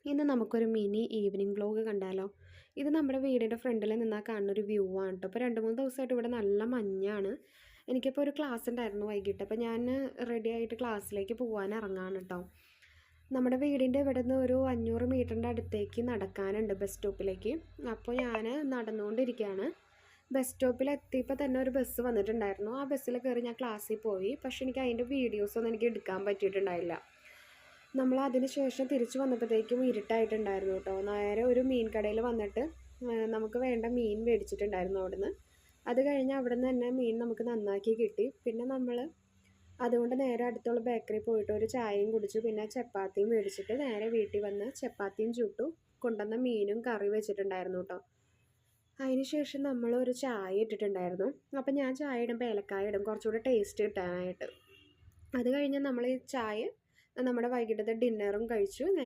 ഇന്ന് നമുക്കൊരു mini evening vlog കണ്ടാലോ? ഇത് നമ്മുടെ വീടിൻ്റെ ഫ്രണ്ടിൽ നിന്നാൽ കാണുന്നൊരു വ്യൂ ആണ് കേട്ടോ. ഇപ്പോൾ 2-3 ദിവസമായിട്ട് ഇവിടെ നല്ല മഞ്ഞാണ്. എനിക്കിപ്പോൾ ഒരു ക്ലാസ് ഉണ്ടായിരുന്നു വൈകിട്ട്. അപ്പോൾ ഞാൻ റെഡി ആയിട്ട് ക്ലാസ്സിലേക്ക് പോകാൻ ഇറങ്ങാണ് കേട്ടോ. നമ്മുടെ വീടിൻ്റെ ഇവിടെ നിന്ന് ഒരു 500 മീറ്ററിൻ്റെ അടുത്തേക്ക് നടക്കാനുണ്ട് ബസ് സ്റ്റോപ്പിലേക്ക്. അപ്പോൾ ഞാൻ നടന്നുകൊണ്ടിരിക്കുകയാണ്. ബസ് സ്റ്റോപ്പിൽ എത്തിയപ്പോൾ തന്നെ ഒരു ബസ് വന്നിട്ടുണ്ടായിരുന്നു. ആ ബസ്സിൽ കയറി ഞാൻ ക്ലാസ്സിൽ പോയി. പക്ഷേ എനിക്ക് അതിൻ്റെ വീഡിയോസൊന്നും എനിക്ക് എടുക്കാൻ പറ്റിയിട്ടുണ്ടായില്ല. നമ്മൾ അതിന് ശേഷം തിരിച്ചു വന്നപ്പോഴത്തേക്കും ഇരുട്ടായിട്ടുണ്ടായിരുന്നു കേട്ടോ. നേരെ ഒരു മീൻ കടയിൽ വന്നിട്ട് നമുക്ക് വേണ്ട മീൻ മേടിച്ചിട്ടുണ്ടായിരുന്നു അവിടുന്ന്. അത് കഴിഞ്ഞ് അവിടെ നിന്ന് തന്നെ മീൻ നമുക്ക് നന്നാക്കി കിട്ടി. പിന്നെ നമ്മൾ അതുകൊണ്ട് നേരെ അടുത്തുള്ള ബേക്കറി പോയിട്ട് ഒരു ചായയും കുടിച്ചു. പിന്നെ ചപ്പാത്തിയും മേടിച്ചിട്ട് നേരെ വീട്ടിൽ വന്ന് ചപ്പാത്തിയും ചുട്ടു. കൊണ്ടുവന്ന മീനും കറി വെച്ചിട്ടുണ്ടായിരുന്നു കേട്ടോ. അതിന് ശേഷം നമ്മൾ ഒരു ചായ ഇട്ടിട്ടുണ്ടായിരുന്നു. അപ്പം ഞാൻ ചായ ഇടുമ്പോൾ ഏലക്കായ ഇടും കുറച്ചുകൂടെ ടേസ്റ്റ് കിട്ടാനായിട്ട്. അത് കഴിഞ്ഞ് നമ്മൾ ഈ ചായ നമ്മുടെ വൈകിട്ടത്തെ ഡിന്നറും കഴിച്ചു.